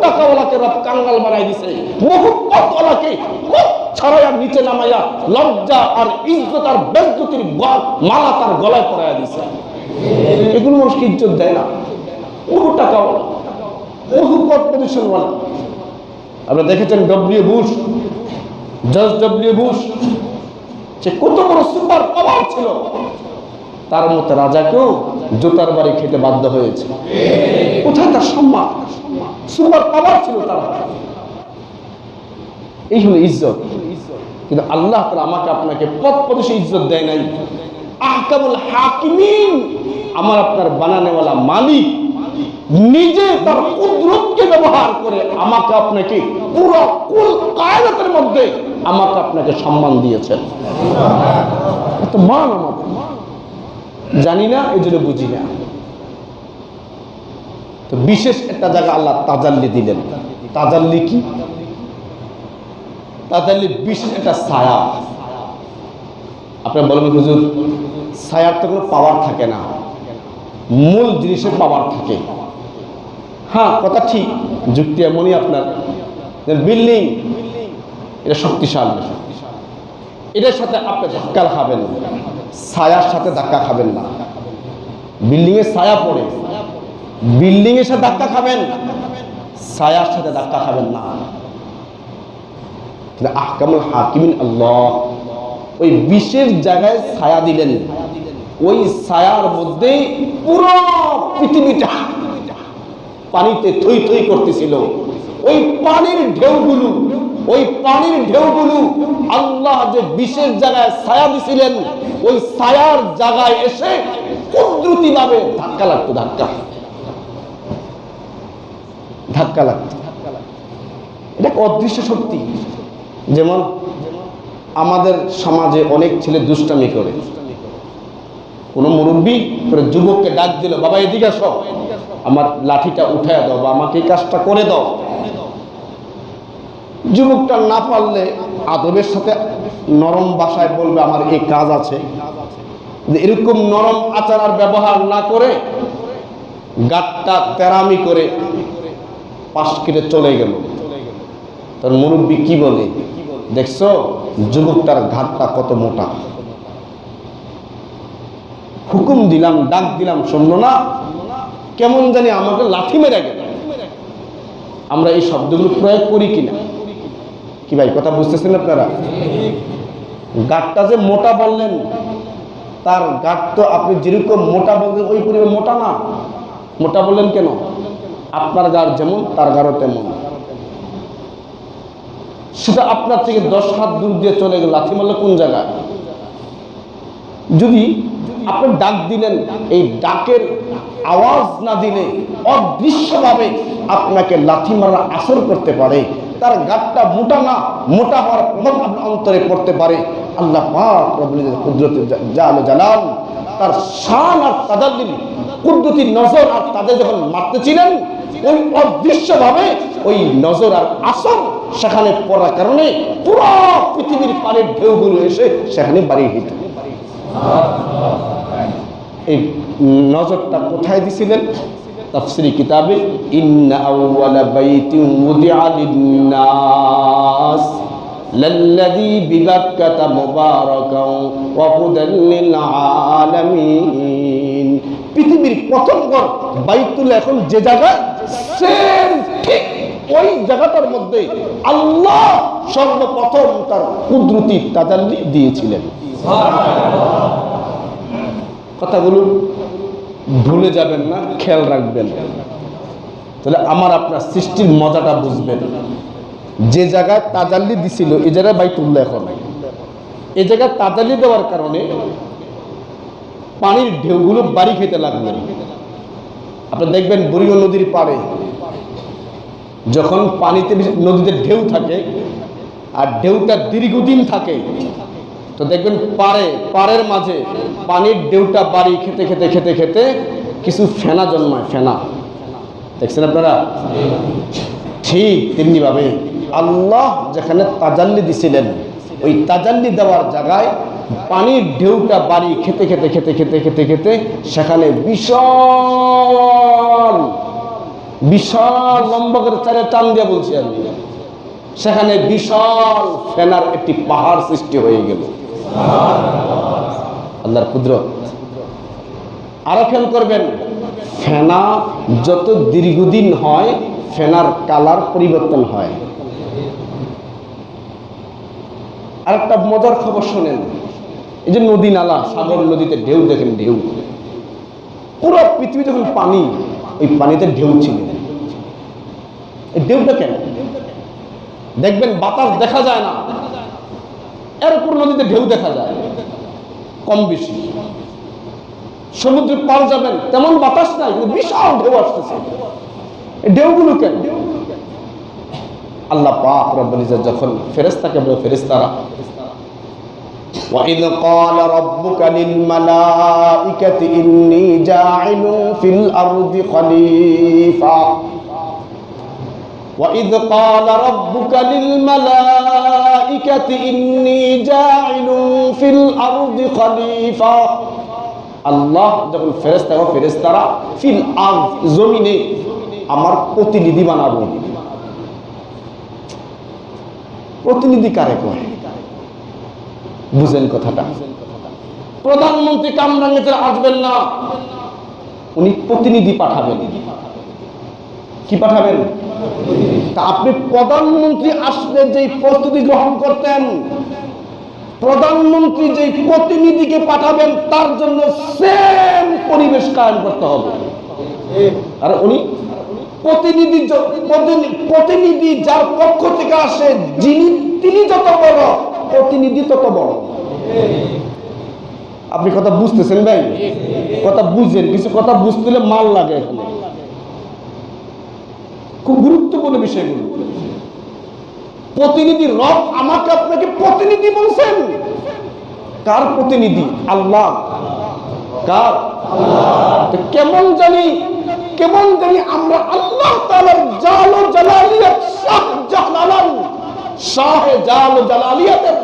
টাকাওয়ালাকে রব কাঙ্গাল বানাই দিছে, বহু পদওয়ালাকে পদ ছাড়াইয়া নিচে নামাইয়া লজ্জা আর ইজ্জত আর বেজ্জতির মালা তার গলায় পরাইয়া দিছে। এগুলো মানুষকে ইজ্জত দেয় না। বহু টাকাওয়ালা, বহু পদ পজিশনওয়ালা। আপনারা দেখেছেন W Bush, George W Bush, সে কত বড় সুপার পাওয়ার ছিল, তার মতো রাজাকেও জুতার বাড়ি খেতে বাধ্য হয়েছে। কোথায় তার সম্মান? সুপার পাওয়ার ছিল তার। এই হলো ইজ্জত। কিন্তু আল্লাহ তাআলা আমাকে আপনাকে পদ পদে ইজ্জত দেয় নাই। আহকামুল হাকিমিন, আমার আপনার বানানেওয়ালা মালিক, নিজে তার কুদরতকে ব্যবহার করে আমাকে আপনাকে পুরো কুল কায়নাতের মধ্যে আমাকে আপনাকে সম্মান দিয়েছেন। এত মান আমাদের জানি না, এই জন্য বুঝি না। তো বিশেষ একটা জায়গা আল্লাহ তাজাল্লি দিলেন। তাজাল্লি কি? তাজাল্লি বিশেষ একটা ছায়া। আপনারা বলবেন হুজুর ছায়ার তো কোনো পাওয়ার থাকে না, মূল জিনিসের পাওয়ার থাকে। হ্যাঁ, কথা ঠিক, যুক্তি এমনই আপনার। বিল্ডিং এটা শক্তিশালী, এটার সাথে আপনি ধাক্কা খাবেন, ছায়ার সাথে ধাক্কা খাবেন না। বিল্ডিং এর ছায়া পড়ে, বিল্ডিং এর সাথে ধাক্কা খাবেন, ছায়ার সাথে ধাক্কা খাবেন না। আহকামুল হাকিমিন আল্লাহ ওই বিশেষ জায়গায় ছায়া দিলেন, ওই ছায়ার মধ্যে পুরো পৃথিবীটা পানিতে থই থই করতেছিল। ওই পানির ঢেউগুলো, ওই পানির ঢেউগুলো আল্লাহ যে বিশেষ জায়গায় ছায়া দিছিলেন, ওই ছায়ার জায়গায় এসে কুদরতি ভাবে ধাক্কা লাগতো, ধাক্কা লাগতো। এটা অদৃশ্য শক্তি। যেমন আমাদের সমাজে অনেক ছেলে দুষ্টামি করে, কোন মুরব্বী করে যুবককে ডাক দিল, বাবা এদিকে আসো, আমার লাঠিটা উঠায় দাও বা আমাকে এই কাজটা করে দাও। যুবকটা না পারলে আদবের সাথে নরম ভাষায় বলবে আমার এই কাজ আছে। এরকম নরম আচার আর ব্যবহার না করে গাটটা তেরামি করে পাশ কেটে চলে গেল। তার মুরব্বী কি বলে, দেখছো যুবকটার ঘাটটা কত মোটা, হুকুম দিলাম, ডাক দিলাম, শুনলো না, কেমন জানি আমাকে লাঠি মেরে গেল। আমরা এই শব্দগুলো প্রয়োগ করি কিনা? কি ভাই কথা বুঝতেছেন আপনারা? গাটটা যে মোটা বললেন, তার গাট তো আপনি যেরকম মোটা বললেন ওই পরিমাণ মোটা না। মোটা বললেন কেন? আপনার গাড় যেমন তার গাড়ও তেমন। সেটা আপনার থেকে 10 হাত দূর দিয়ে চলে গেল, লাথি মারলে কোন জায়গায়? যদি আপনি ডাক দিলেন, এই ডাকের আওয়াজ না দিলে অদৃশ্যভাবে আপনাকে লাথি মারা আসর করতে পারে। তার গাটটা মোটা না, মোটা হওয়ার প্রভাব আপনার অন্তরে পড়তে পারে। আল্লাহ পাক রব্বুল কুদরতের জালাল তার শান আর তাজাল্লি, কুদরতি নজর আর তাদের যখন মারতেছিলেন, ওই অদৃশ্যভাবে ওই নজর আর আসর সেখানে পড়ার কারণে পুরো পৃথিবীর পানির ঢেউগুলো এসে সেখানে বাড়ি হইত। এই নজরটা কোথায় দিছিলেন? তাফসীরি কিতাবে ইন্না আউওয়ালা বাইতিন উদিআ লিন-নাস লাল্লাযী বিবাক্কাতা মুবারাকান ওয়া হুদাল লিল আলামিন। পৃথিবীর প্রথম ঘর বাইতুল এখন যে জায়গায়, সেম ঠিক ওই জায়গাটার মধ্যে আল্লাহ সর্বপ্রথম তার কুদরতি তাজাল্লি দিয়েছিলেন। কথাগুলো ভুলে যাবেন না, খেয়াল রাখবেন, তাহলে আমার আপনার সৃষ্টির মজাটা বুঝবেন। যে জায়গায় তাজাল্লি দিছিল এই জায়গায় বাইতুল্লাহ এখন, এই জায়গায় তাজাল্লি দেওয়ার কারণে পানির ঢেউগুলো বাড়ি খেতে লাগলেন। আপনি দেখবেন বুড়িগঙ্গা নদীর পাড়ে যখন পানিতে নদীতে ঢেউ থাকে আর ঢেউটা দীর্ঘদিন থাকে, তো দেখবেন পাড়ের মাঝে পানির ঢেউটা বাড়ি খেতে খেতে খেতে খেতে কিছু ফেনা জন্মায়। ফেনা দেখছেন আপনারা? ঠিক তেমনি ভাবে আল্লাহ যেখানে তাজাল্লি দিছিলেন, ওই তাজাল্লি দেওয়ার জায়গায় পানির ঢেউটা বাড়ি খেতে খেতে খেতে খেতে খেতে খেতে সেখানে বিশাল বিশাল লম্বা করে চারে টান দিয়ে বলছি আমি, সেখানে বিশাল ফেনার একটি পাহাড় সৃষ্টি হয়ে গেল। আল্লাহর কুদরত। আরো খেয়াল করবেন, ফেনা যত দীর্ঘদিন হয় ফেনার কালার পরিবর্তন হয়। আরেকটা মজার খবর শোনেন, এই যে নদী নালা, সাগর নদীতে ঢেউ দেখেন, ঢেউ পুরো পৃথিবী যখন পানি, ওই পানিতে ঢেউ ছিল। এই ঢেউটা কেন? দেখবেন বাতাস দেখা যায় না, এর উপর নদীতে ঢেউ দেখা যায় কম বেশি। সমুদ্রে পার যাবেন, তেমন বাতাস নাই, কিন্তু বিশাল ঢেউ আসতেছে। এই ঢেউগুলো কেন? আল্লাহ পাক রব্বুল ইজ্জত যখন ফেরেশতাকে বলে, ফেরেশতারা وَإِذْ قَالَ رَبُّكَ لِلْمَلَائِكَةِ إِنِّي جَاعِلٌ فِي الْأَرْضِ خَلِيفَةً وَإِذْ قَالَ رَبُّكَ لِلْمَلَائِكَةِ إِنِّي جَاعِلٌ فِي الْأَرْضِ خَلِيفَةً আল্লাহ যখন ফেরেশতারা ফিল আরদ, জমিনে আমার প্রতিনিধি বানাবো। প্রতিনিধি কারে কয়? বুঝেন কথাটা? প্রধানমন্ত্রী কামরাঙ্গীতে আসবেন না, উনি প্রতিনিধি পাঠাবেন। কি পাঠাবেন? তা আপনি প্রধানমন্ত্রী আসলে যেই প্রস্তুতি গ্রহণ করতেন, প্রধানমন্ত্রী যেই প্রতিনিধিকে পাঠাবেন তার জন্য সেম পরিবেশ কায়েম করতে হবে। আর উনি প্রতিনিধি যার পক্ষ থেকে আসে, তিনি যত বড় প্রতিনিধি তত বড়। আপনি কথা বুঝতেছেন ভাই? কথা বুঝেন, কিছু কথা বুঝতে হলে মাল লাগে। এখানে খুব গুরুত্বপূর্ণ বিষয়গুলো। প্রতিনিধি রব আমাকে আপনাকে প্রতিনিধি বলছেন। কার প্রতিনিধি? আল্লাহ। কার? কেমন জানি আমরা আল্লাহ তাআলার জাল ও জালালিয়াত, শাহ জাল ও জালালিয়াতের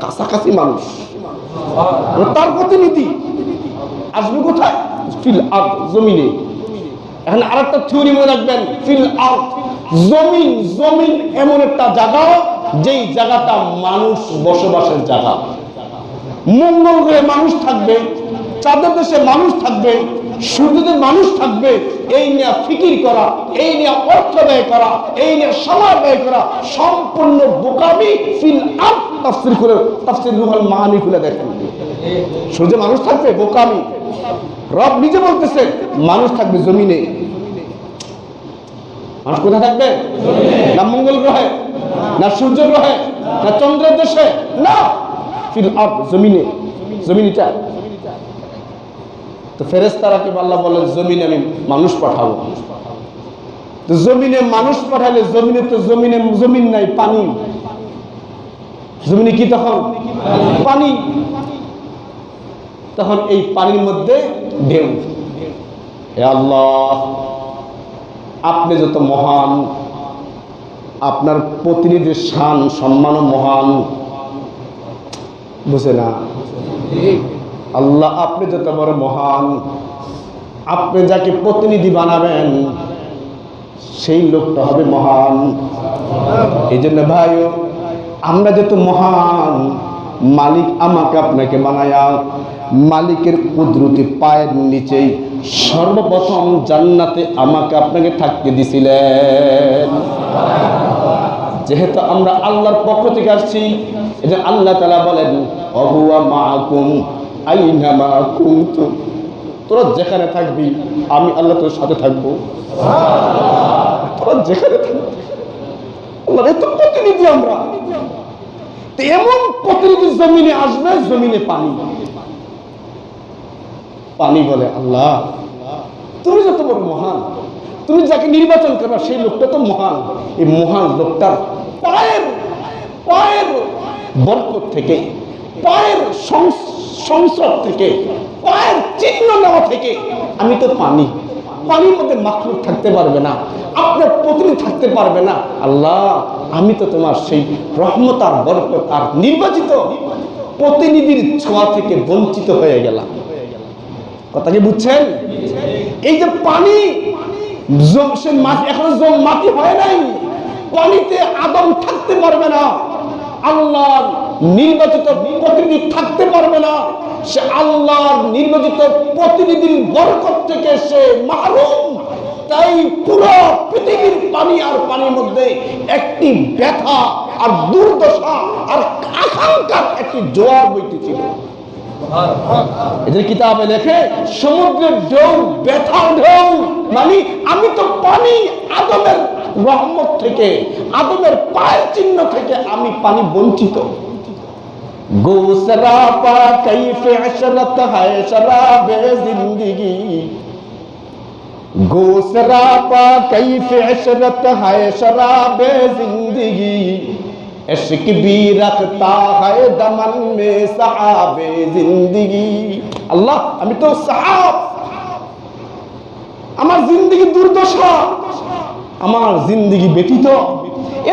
কাছাকাছি মানুষ, তার প্রতিনিধি আসবে কোথায়? ফিল আরদ, জমিনে। এখন আরেকটা থিওরি মনে রাখবেন, ফিল আরদ, জমিন এমন একটা জায়গা যেই জায়গাটা মানুষ বসবাসের জায়গা। মঙ্গল গ্রহে মানুষ থাকবে, চাঁদের দেশে মানুষ থাকবে, সূর্যদের মানুষ থাকবে। এই নিয়ে ফিকির করা, এই নিয়ে অর্থ ব্যয় করা, এই নিয়ে সময় ব্যয় করা সম্পূর্ণ বোকামি। ফিল আরদ তাফসীর রুহুল মাআনি খুলে দেখেন। সূর্যে মানুষ থাকবে, বোকামি। রব নিজে বলতেছে মানুষ থাকবে জমিনে। মানুষ কোথায় থাকবে? না মঙ্গল গ্রহে, না সূর্য গ্রহে, না চন্দ্রের দেশে, না, ফিল আরদ, জমিনে। জমিনটা তো ফেরেশতারাকে আল্লাহ বলেন জমিনে আমি মানুষ পাঠাবো। তো জমিনে মানুষ পাঠালে জমিন নাই, পানি। জমিনে কি তখন? পানি। তখন এই পানির মধ্যে ঢেউ। হে আল্লাহ, আপনি যত মহান, আপনার প্রতিনিধির শান সম্মান মহান। বুঝে না? আল্লাহ আপনি যত বড় মহান, আপনি যাকে প্রতিনিধি বানাবেন সেই লোকটা হবে মহান। এই জন্য ভাই, আমরা যত মহান, মালিক আমাকে আপনাকে বানায়া মালিকের কুদরতি পায়ের নিচেই সর্বপ্রথম জান্নাতে আমাকে আপনাকে থাকতে দিছিলেন। যেহেতু আমরা আল্লাহর পক্ষ থেকে আসছি, এটা আল্লাহ তাআলা বলেন ওয়া মাআকুম আইনামা কুনতুম, তোরা যেখানে থাকবি আমি আল্লাহ তোর সাথে থাকবো। তোরা যেখানে থাকবি, আল্লাহর এত প্রতিনিধি আমরা। তো এমন প্রতিনিধি জমিনে আসবে, জমিনে পানি। পানি বলে আল্লাহ তুমি যত বড় মহান, তুমি যাকে নির্বাচন করবা সেই লোকটা তো মহান। এই মহান লোকটার পায়ের বরকত থেকে, পায়ের সংস্রব থেকে, পায়ের চিহ্ন নেওয়া থেকে আমি তো পানি। পানির মধ্যে মাখলুক থাকতে পারবে না, আপনার প্রতিনিধি থাকতে পারবে না। আল্লাহ আমি তো তোমার সেই রহমত আর বরকত আর নির্বাচিত প্রতিনিধির ছোঁয়া থেকে বঞ্চিত হয়ে গেলাম। কথা কি বুঝছেন? এই যে পানি, এখনো মাটি হয় নাই, পানিতে আদম থাকতে পারবে না, আল্লাহর নির্বাচিত প্রতিনিধি থাকতে পারবে না। সে আল্লাহর নির্বাচিত প্রতিনিধির বরকত থেকে সে মাহরুম। তাই পুরো পৃথিবীর পানি আর পানির মধ্যে একটি ব্যথা আর দুর্দশা আর আকাঙ্ক্ষার একটি জোয়ার বইতেছিল। এদের কিতাবে লেখে সমুদ্রের ঢেউ, ব্যথার ঢেউ, মানে আমি তো পানি, আদমের রহমত থেকে, আদমের পায়ের চিহ্ন থেকে আমি পানি বঞ্চিত। गो सरापा कैफ अशरत है शराबे जिंदगी, गो सरापा कैफ अशरत है शराबे जिंदगी, इश्क भी रखता है दमन में सहाबे जिंदगी। अल्लाह আমি তো সাহাব, আমার জিন্দেগি দুর্দশা, আমার জিন্দেগি ব্যতীত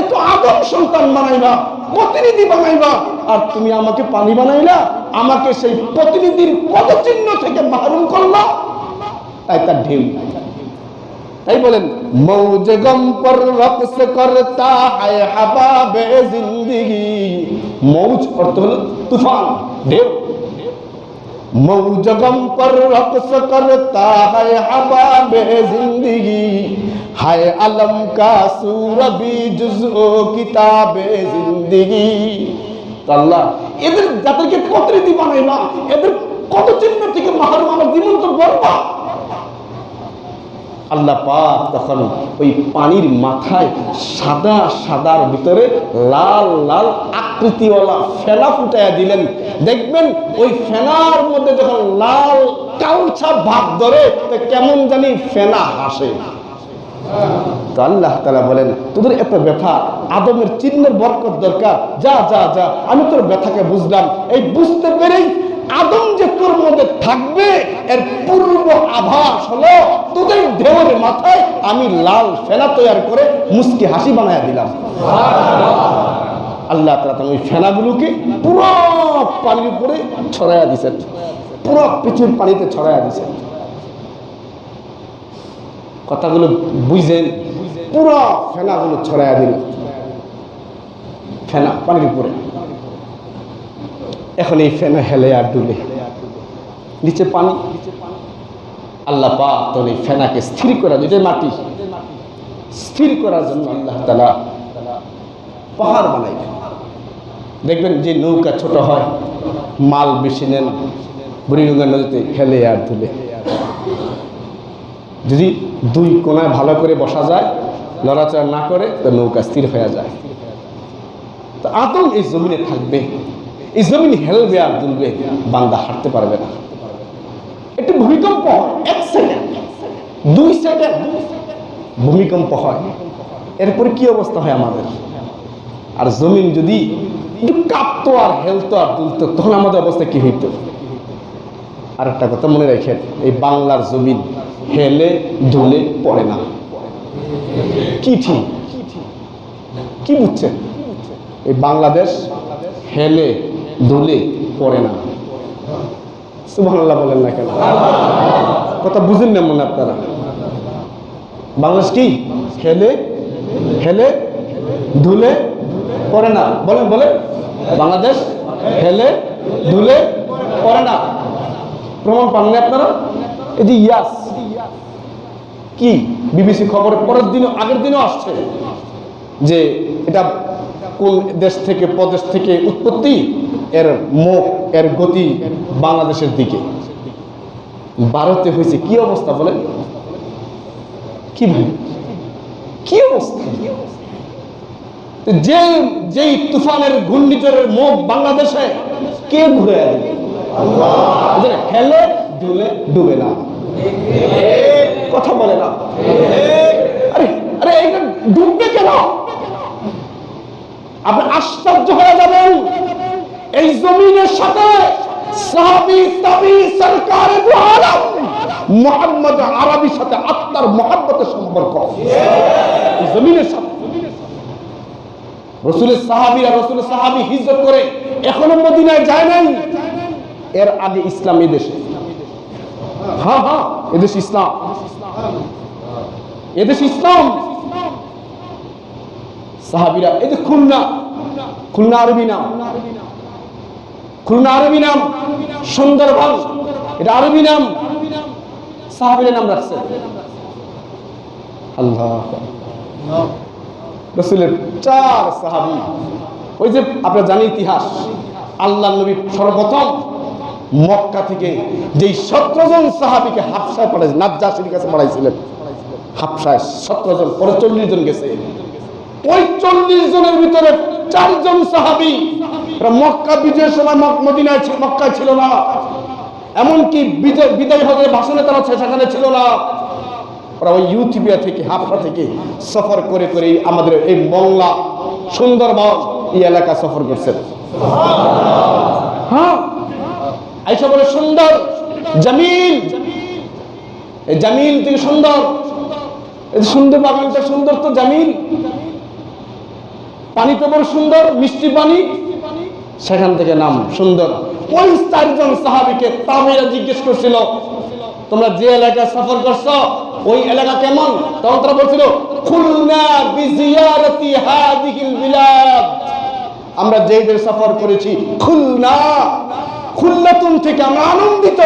এত আদম সন্তান বানাইবা, প্রতিনিধি বানাইবা, আর তুমি আমাকে পানি বানাইলা, আমাকে সেই প্রতিনিধির পদচিহ্ন থেকে মাহরুম করলা। তাই তার ঢেউ। তাই বলেন মৌজ গম পর রকস করতা है हबाबे जिंदगी, মৌজ অর্থ হলো তুফান, ঢেউ। मौज गम पर रक्स करता है हबाबे जिंदगी, है अलम का सूर भी जुज़ो किताबे जिंदगी। तो अल्लाह এদের যাদেরকে প্রতিনিধি বানাইবা, এদের কত চিহ্ন থেকে মাহরুম আমার জীবন তো বলবা। আল্লাহ পাক তখন ওই পানির মাথায় সাদা সাদার ভিতরে লাল লাল আকৃতিওয়ালা ফেনা ফুটাইয়া দিলেন। দেখবেন ওই ফেনার মধ্যে যখন লাল কালছা ভাব ধরে কেমন জানি ফেনা হাসে। তো আল্লাহ তাআলা বলেন তোদের এত ব্যথা, আদমের চিহ্নের বরকত দরকার, যা যা যা, আমি তোর ব্যথাকে বুঝলাম। এই বুঝতে পেরেই আদম যে তোর মধ্যে থাকবে এর পূর্ব আভাস হলো তোদের ঢেউয়ের মাথায় আমি লাল ফেনা তৈরি করে মুস্কি হাসি বানায়া দিলাম। আল্লাহ তাআলা ওই ফেনাগুলোকে পুরো পানির উপরে ছড়াইয়া দিয়েছেন, পুরো পৃথিবীর পানিতে ছড়াইয়া দিয়েছেন। কথাগুলো বুঝেন, পুরো ফেনাগুলো ছড়াইয়া দিলেন, ফেনা পানির উপরে। এখন এই ফেনা হেলে আর ডুলে, নিচে পানি। আল্লাহ পাক তো এই ফেনাকে স্থির করা, যেটা মাটি স্থির করার জন্য আল্লাহ তাআলা পাহাড় বানাইলেন। দেখবেন যে নৌকা ছোট হয়, মাল বেশি নেন, বুড়িগঙ্গা নদীতে হেলে আর ধুলে। যদি দুই কোনায় ভালো করে বসা যায়, লড়াচড়া না করে, তো নৌকা স্থির হয়ে যায়। তো আদম এই জমিনে থাকবে, এই জমিন হেলবে আর দুলবে, বান্দা হাঁটতে পারবে না। একটু ভূমিকম্প হয়, 1 সেকেন্ড 2 সেকেন্ড ভূমিকম্প হয়, এরপরে কি অবস্থা হয় আমাদের? আর জমিন যদি একটু কাঁপতো আর হেলতো আর দুলতো, তখন আমাদের অবস্থা কি হইত? আর একটা কথা মনে রাখেন, এই বাংলার জমিন হেলে ধুলে পড়ে না। কি ঠিক কি বুঝছেন? এই বাংলাদেশ হেলে ধুলে পড়ে না। সুবহানাল্লাহ বলেন না কেন? কথা বুঝেন না মনে আপনারা? বাংলাদেশ কি হেলে হেলে ধুলে পড়ে না? বলেন বলেন, বাংলাদেশ হেলে ধুলে পড়ে না। প্রমাণ পাননি আপনারা? এই যে ইয়াস কি বিবিসি খবরের পরের দিনও আগের দিনও আসছে যে এটা কোন দেশ থেকে প্রদেশ থেকে উৎপত্তি, এর মুখ এর গতি বাংলাদেশের দিকে। ভারতে হয়েছে কি অবস্থা বলেন? কি ভাই কি অবস্থা? যে যেই তুফানের ঘূর্ণিঝড়ের মুখ বাংলাদেশে কে ঘুরে দিল? হেলে ডুলে ডুবে না, কথা বলে না। আরে আরে এটা ডুববে কেন? আপনি আশ্চর্য হয়ে যাবেন। এই জমিনের সাথে সাহাবী তাবী সরকার দু আলম মুহাম্মদ আরবির সাথে আত্মার মহব্বতের সম্পর্ক। এই জমিনের সাথে রাসূলের সাহাবীরা, রাসূলের সাহাবী হিজরত করে এখনো মদিনায় যায় নাই। এর আগে ইসলাম এই দেশে, হ্যাঁ হ্যাঁ এদেশ ইসলাম, এদেশ ইসলাম। সাহাবীরা এই যে খুলনা, খুলনা আরবি নাম, খুলনা আরবি নাম, সুন্দরবন এটা আরবি নাম, সাহাবীরা নাম রাখছে। আল্লাহ, রাসূলের 4 সাহাবী। ওই যে আপনারা জানেন ইতিহাস, আল্লাহ নবী সর্বপ্রথম মক্কা থেকে যেই 17 জন সাহাবীকে হাবশায় পাঠাইছিলেন, নাজ্জাশীর কাছে পাঠাইছিলেন। হাবশায় 17 জন, পরে 40 জন গেছে। ওই 40 জনের ভিতরে 4 জন সাহাবী মক্কা বিজয়ের সময় মদিনায় মক্কায় ছিল না, এমনকি বিদায় হজের ভাষণে তারা সেখানে ছিল না। ওরা ওই ইউথিপিয়া থেকে হাফসা থেকে সফর করে করে আমাদের এই মংলা সুন্দরবন এই এলাকা সফর করছেন। হ্যাঁ, আইসা বলে সুন্দর জামিল, এই জামিল থেকে সুন্দর, এই সুন্দর বাগানটা সুন্দর তো জামিল, পানি তো বড় সুন্দর, মিষ্টি পানি। সেখান থেকে নাম সুন্দর। ওই 4 জন সাহাবীকে তাবেঈরা জিজ্ঞেস করছিল, তোমরা যে এলাকা সফর করছো ওই এলাকা কেমন? তখন তারা বলছিল, খুলনা বিজিয়ারাতি হাদিহিল বিলাদ, আমরা যেই দেশ সফর করেছি খুলনা, খুলনাতুন থেকে আমরা আনন্দিত।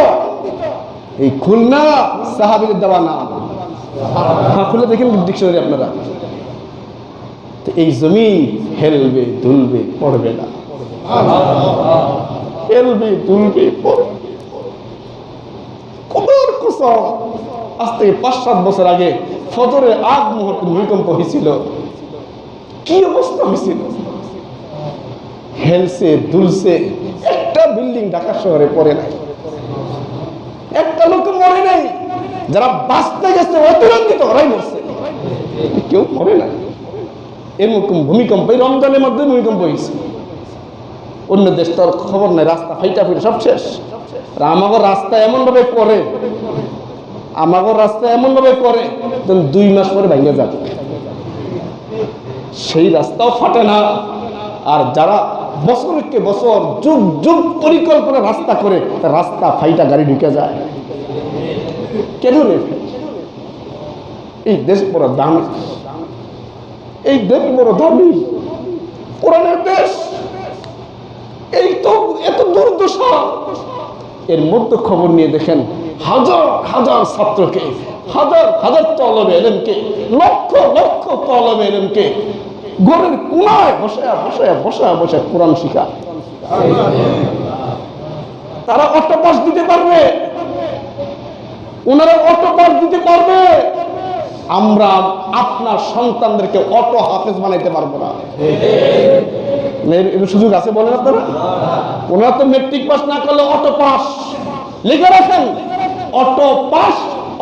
এই খুলনা সাহাবীদের দেওয়া নাম। হ্যাঁ, খুলে দেখেন ডিকশনারি আপনারা। তো এই জমিন হেলবে দুলবে পড়বে না, হেলবে দুলবে পড়বে। কবর কসম, আজ থেকে 5-7 বছর আগে ফজরের আগ মুহূর্তে ভূমিকম্প হয়েছিল, কি অবস্থা হয়েছিল, হেলছে দুলছে। একটা বিল্ডিং ঢাকা শহরে পড়ে নাই, একটা লোক মরে নাই। যারা বাঁচতে গেছে অতিরঞ্জিত ওরাই মরছে, কেউ মরে নাই। এরকম ভূমিকম্প এই রমজানের মধ্যে ভূমিকম্প হয়েছে। অন্য দেশ তো খবর নাই, রাস্তা ফাইটা ফিটা সব শেষ। আমাদের রাস্তা এমন ভাবে পড়ে, আমাদের রাস্তা এমন ভাবে পড়ে 2 মাস পরে ভেঙে যাবে, সেই রাস্তাও ফাটে না। আর যারা বছরকে বছর যুগ যুগ পরিকল্পনা রাস্তা করে, তার রাস্তা ফাইটা গাড়ি ঢুকে যায় কেন রে? এই দেশ বড় দামি, এই দেশ বড় দামি, কোরআনের দেশ, এই তো এত দুর্দশা। এর মধ্যে খবর নিয়ে দেখেন হাজার হাজার ছাত্রকে, হাজার হাজার তলবে এলেমকে, লক্ষ লক্ষ তলবে এলেমকে ঘরের কোনায় বসায় বসায় বসায় বসায় কোরআন শিখা। তারা অটো পাস দিতে পারবে, ওনারা অটো পাস দিতে পারবে। আমরা আপনার সন্তানদেরকে অটো হাফেজ বানাইতে পারবো না। এর সুযোগ আছে বলেন আপনারা? ওনারা তো মেট্রিক পাস না করলে অটো পাস লিখে রাখেন, অটো পাস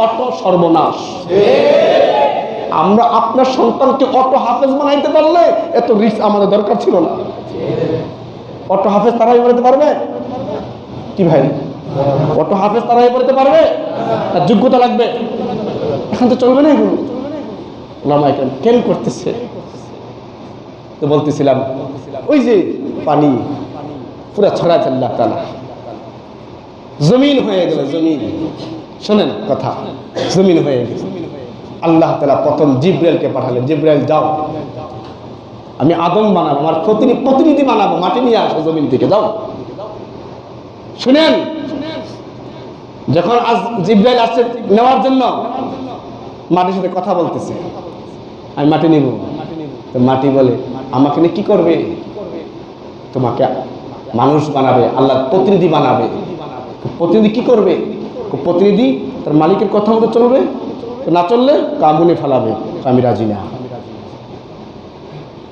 অটো সর্বনাশ। আমরা আপনার সন্তানকে অটো হাফেজ বানাইতে পারলে এত রিস্ক আমাদের দরকার ছিল না। অটো হাফেজ তারাই বানাইতে পারবে কি ভাই? অটো হাফেজ তারাই বানাইতে পারবে? তার যোগ্যতা লাগবে, এখন তো চলবে না এগুলো। ওলামায়ে কেরাম কেন করতেছে? তো বলতেছিলাম ওই যে পানি পুরা ছড়ায় আল্লাহ তাআলা, জমিন হয়ে গেল, জমিন। শোনেন কথা, জমিন হয়ে গেল। আল্লাহ তাআলা প্রথম জিব্রাইলকে পাঠালেন, জিব্রাইল যাও, আমি আদম বানাবো, আমার প্রতিনিধি বানাবো, মাটি নিয়ে আসো জমিন থেকে, যাও। শুনেন, যখন আজ জিব্রাইল আসছে নেওয়ার জন্য, মাটির সাথে কথা বলতেছে, আমি মাটি নিব। তো মাটি বলে, আমাকে নিয়ে কি করবে? তোমাকে মানুষ বানাবে, আল্লাহর প্রতিনিধি বানাবে। প্রতিনিধি কি করবে? প্রতিনিধি তার মালিকের কথা মতো চলবে, না চললে আগুনে ফেলাবে। আমি রাজি না,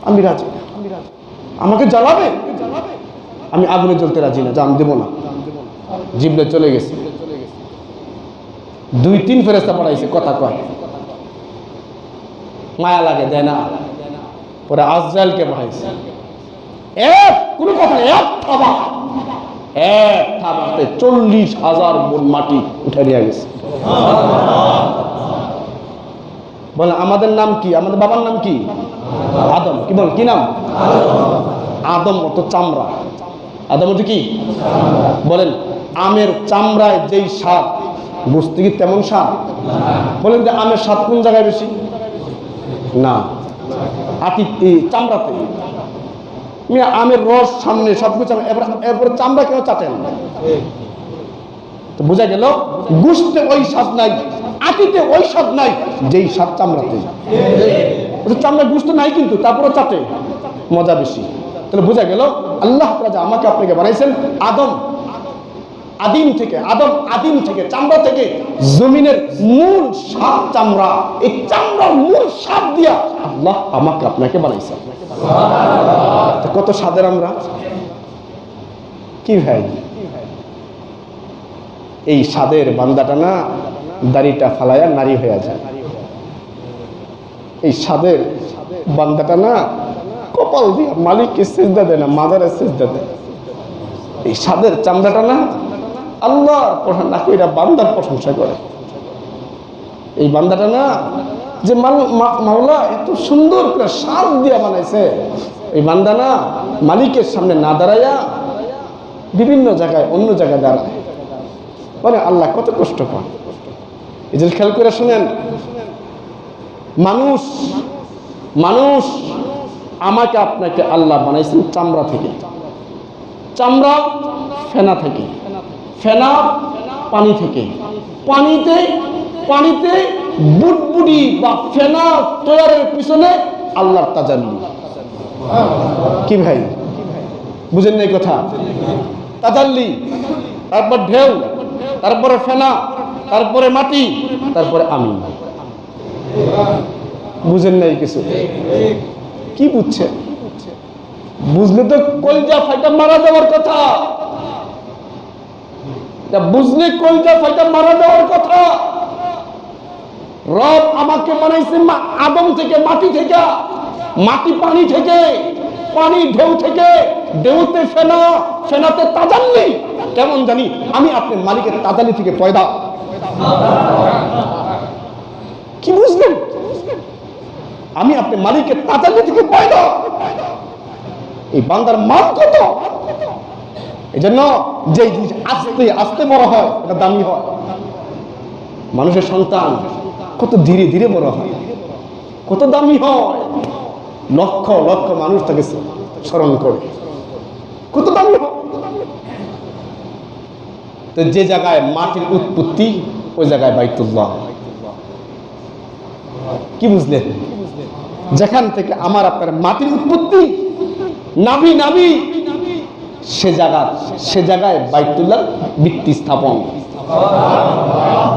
আমি রাজি না। আমাকে জ্বালাবে, আমি আগুনে জ্বলতে রাজি না, জান দেব না। জিব্রাইল চলে গেছে, 2-3 ফেরেশতা পাঠাইছে, কথা কয়, মায়া লাগে, দেয় না। পরে আজরাইলকে পাঠাইছে, কোনো কথা নেই, এক থাবাতে 40,000 মণ মাটি উঠে নিয়ে গেছে। বলে আমাদের নাম কি? আমাদের বাবার নাম কি? আদম। কি বল, কি নাম? আদম। অত চামড়া, আদম হচ্ছে কি বলেন? আমের চামড়ায় যেই স্বাদ, বুঝতে কি তেমন স্বাদ? বলেন যে আমের স্বাদ কোন জায়গায় বেশি? না, আটি চামড়াতে। আমের রস সামনে সবকিছু, এরপরে চামড়া কেন চাটেন? তো বোঝা গেল গুস্তে ওই স্বাদ নাই, আটিতে ওই স্বাদ নাই যেই স্বাদ চামড়াতে। চামড়া গুস্ত নাই কিন্তু তারপরে চাটে, মজা বেশি। তাহলে বোঝা গেল আল্লাহ তাআলা আমাকে আপনাকে বানাইছেন আদম, আদিম থেকে, আদম আদিম থেকে, চামড়া থেকে। জমিনের মূল স্বাদ চামড়া, এই চামড়ার মূল স্বাদ দিয়া আল্লাহ আমাকে আপনাকে বানাইছেন। কত স্বাদের আমরা, কি ভাই, এই সাদের বান্দাটা না দাড়িটা ফালায়া নারী হয়ে যায়। এই সাদের বান্দাটা না কপাল দিয়া মালিককে সিজদা দেয় না, মাজারে সিজদা দেয়। এই সাদের চামড়াটা না আল্লাহর প্রশংসা কইরা বান্দার প্রশংসা করে। এই বান্দাটা না যে মাওলা এত সুন্দর করে সাদ দিয়া বানাইছে, এই বান্দা না মালিকের সামনে না দাঁড়াইয়া বিভিন্ন জায়গায় অন্য জায়গায় দাঁড়ায়। বলে আল্লাহ কত কষ্ট পায়। এই যে খেয়াল করে শুনেন, মানুষ মানুষ আমাকে আপনাকে আল্লাহ বানাইছেন চামড়া থেকে, চামড়া ফেনা থেকে, ফেনা পানি থেকে, পানিতে পানিতে বুটবুটি বা ফেনা তৈয়ারের পিছনে আল্লাহর তাজাল্লি। কি ভাই বুঝেন না এই কথা? তাজাল্লি, তারপর ঢেউ, তারপরে ফেনা, তারপরে মাটি, তারপরে আমি। বুঝেন নাই কিছু? কি বুঝছে? বুঝলে তো কলজা ফাইটা মারা যাওয়ার কথা, বুঝলে কলজা ফাইটা মারা যাওয়ার কথা। রব আমাকে বানাইছে আদম থেকে, মাটি থেকে, মাটি পানি থেকে, পানি ঢেউ থেকে, ঢেউতে ফেনা, ফেনাতে তাজাল্লি। কেমন জানি আমি আপনার মালিকের তাজাল্লি থেকে পয়দা। কি বুঝলেন? আমি আপনার মালিকের তাজাল্লি থেকে পয়দা। এই বান্দার মান কত! এই জন্য যে জিনিস আস্তে আস্তে বড় হয় এটা দামি হয়। মানুষের সন্তান কত ধীরে ধীরে বড় হয়, কত দামি হয়। লক্ষ লক্ষ মানুষ তাকে স্মরণ করে, কত দামি হয়। তো যে জায়গায় মাটির উৎপত্তি ওই জায়গায় বাইতুল্লাহ। কি বুঝলেন? যেখান থেকে আমার আপনার মাটির উৎপত্তি, নাভি নাভি, সে জায়গায় বাইতুল্লাহ ভিত্তি স্থাপন।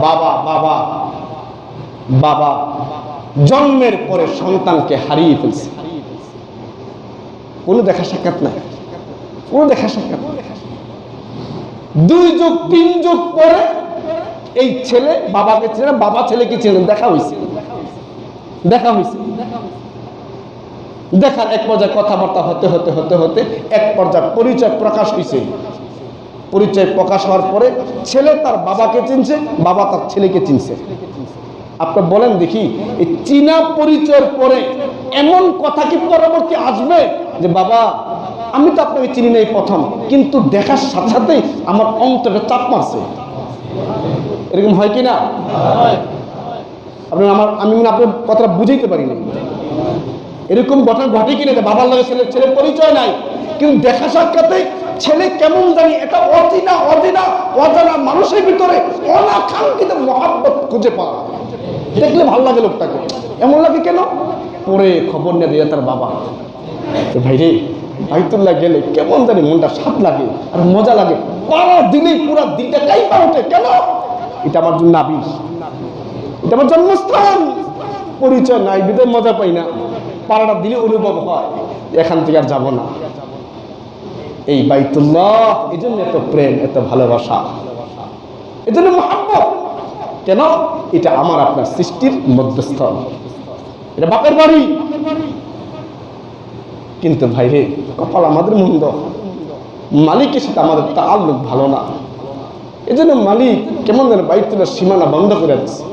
বাবা বাবা বাবা জন্মের পরে সন্তানকে হারিয়ে ফেলছে, কোনো দেখা সাক্ষাৎ নাই, কোনো দেখা সাক্ষাৎ। 2 যুগ 3 যুগ পরে এই ছেলে বাবাকে চেনে, বাবা ছেলেকে চেনে, দেখা হয়েছে, দেখা হয়েছে। দেখার এক পর্যায়ে কথাবার্তা হতে হতে হতে হতে এক পর্যায়ে পরিচয় প্রকাশ হয়েছে। পরিচয় প্রকাশ হওয়ার পরে ছেলে তার বাবাকে চিনছে, বাবা তার ছেলেকে চিনছে। আপনি বলেন দেখি, এই চীনা পরিচয়ের পরে এমন কথা কি পরবর্তী আসবে যে বাবা আমি তো আপনাকে চিনি নাই প্রথম, কিন্তু দেখার সাথে সাথে আমার অন্তরে চাপ মারছে? এরকম হয় কি না? আমি আপনার কথাটা বুঝাইতে পারি না। এরকম ঘটনা ঘটে কিনা যে বাবার লাগে ছেলের পরিচয় নাই, কিন্তু দেখা সাক্ষাতে ছেলে কেমন জানি এটা অজানা মানুষের ভিতরে অনাকাঙ্ক্ষিত মহাব্বত খুঁজে পাওয়া। দেখলে ভালো লাগে লোকটাকে। এমন লাগে কেন? পরে খবর নিয়ে দিয়ে তার বাবা, ভাই রে বাইতুল্লাহ গেলে কেমন জানি মনটা স্বাদ লাগে আর মজা লাগে, পাড়া দিলেই পুরা দিনটা কাইপা ওঠে। কেন? এটা আমার জন্য আবিস, এটা আমার জন্মস্থান। পরিচয় নাই বিধে মজা পাই না, পাড়াটা দিলে অনুভব হয় এখান থেকে আর যাবো না। এই বাইতুল্লাহ এই জন্য এত প্রেম, এত ভালোবাসা, এই জন্য মহাব্বত। কেন? এটা আমার আপনার সৃষ্টির মধ্যস্থল, এটা বাপের বাড়ি। কিন্তু ভাইরে কপাল আমাদের মন্দ, মালিকের সাথে আমাদের তাআল্লুক ভালো না। এই জন্য মালিক কেমন যেন বাইতুল্লাহ সীমানা বন্ধ করে দিচ্ছে।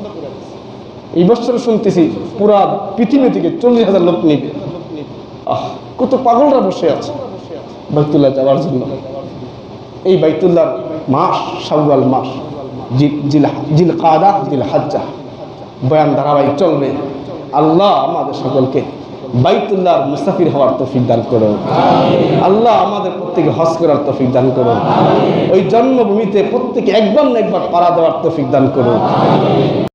এই বছর শুনতেছি পুরা পৃথিবী থেকে 40,000 লোক নিবে। কত পাগলরা বসে আছে বাইতুল্লাহ যাওয়ার জন্য। এই বাইতুল্লাহর মাস শাওয়াল মাস, জিলকাদা, জিলহজ্জা, বয়ান ধারাবাহিক চলবে। আল্লাহ আমাদের সকলকে বাইতুল্লাহর মুসাফির হওয়ার তৌফিক দান করুন। আল্লাহ আমাদের প্রত্যেকে হজ করার তৌফিক দান করুন। ওই জন্মভূমিতে প্রত্যেকে একবার না একবার পাড়া দেওয়ার তৌফিক দান করুন।